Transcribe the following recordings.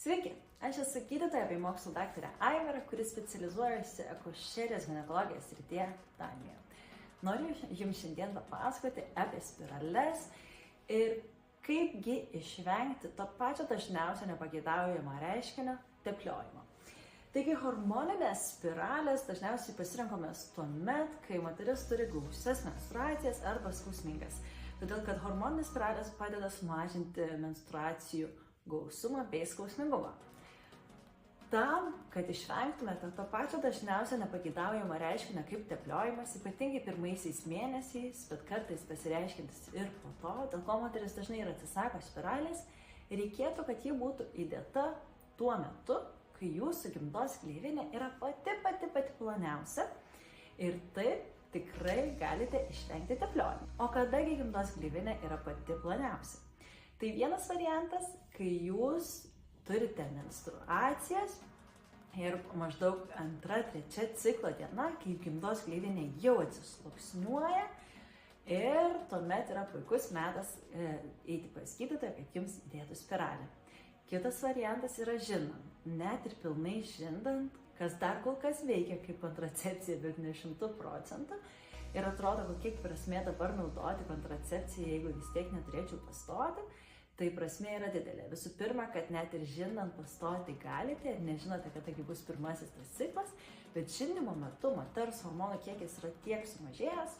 Sveiki, aš esu gydytoja bei mokslo daktarė Aivara, kuris specializuojasi akušerijos ginekologijos srityje Danijoje. Noriu jums šiandien papasakoti apie spirales ir kaipgi išvengti to pačio dažniausio nepageidaujamo reiškinio tepliojimo. Taigi hormoninės spiralės dažniausiai pasirinkomės tuomet, kai moteris turi gausias menstruacijas arba skausmingas. Todėl, kad hormoninės spiralės padeda sumažinti menstruacijų gausumą bei skausmingumą. Tam, kad išvengtumėte to pačio dažniausio nepageidaujamo reiškinio kaip tepliojimas, ypatingai pirmaisiais mėnesiais, bet kartais pasireiškintis ir po to, dėl ko moteris dažnai ir atsisako spiralės, reikėtų, kad ji būtų įdėta tuo metu, kai jūsų gimdos gleivinė yra pati ploniausia ir taip tikrai galite išvengti tepliojimo. O kadagi gimdos gleivinė yra pati ploniausia? Tai vienas variantas, kai jūs turite menstruacijas ir maždaug 2-3 ciklo diena, kai gimdos gleivinė jau atsisluoksniuoja ir tuomet yra puikus metas eiti pas gydytoją, kad jums įdėtų spiralę. Kitas variantas yra žindant, net ir pilnai žindant, kas dar kol kas veikia kaip kontracepcija, bet ne 100%. Ir atrodo, kiek prasmė dabar naudoti kontracepciją, jeigu vis tiek neturėčiau pastoti, tai prasmė yra didelė. Visų pirma, kad net ir žindant pastoti galite ir nežinote, kad taigi bus pirmasis tas ciklas, bet žindymo metu moters hormonų kiekis yra tiek sumažėjęs,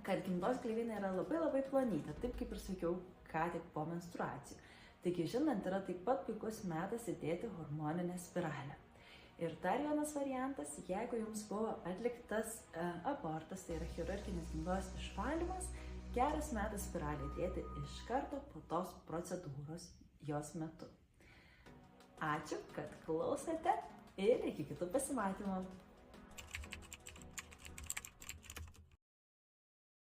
kad gimdos gleivinė yra labai plonyta, taip kaip ir sakiau, ką tik po menstruacijų. Taigi žindant yra taip pat puikus metas įdėti hormoninę spiralę. Ir dar vienas variantas, jeigu jums buvo atliktas abortas, tai yra chirurginis gimdos išvalymas, geras metas spiralę įdėti iš karto po tos procedūros jos metu. Ačiū, kad klausėte ir iki kitų pasimatymų.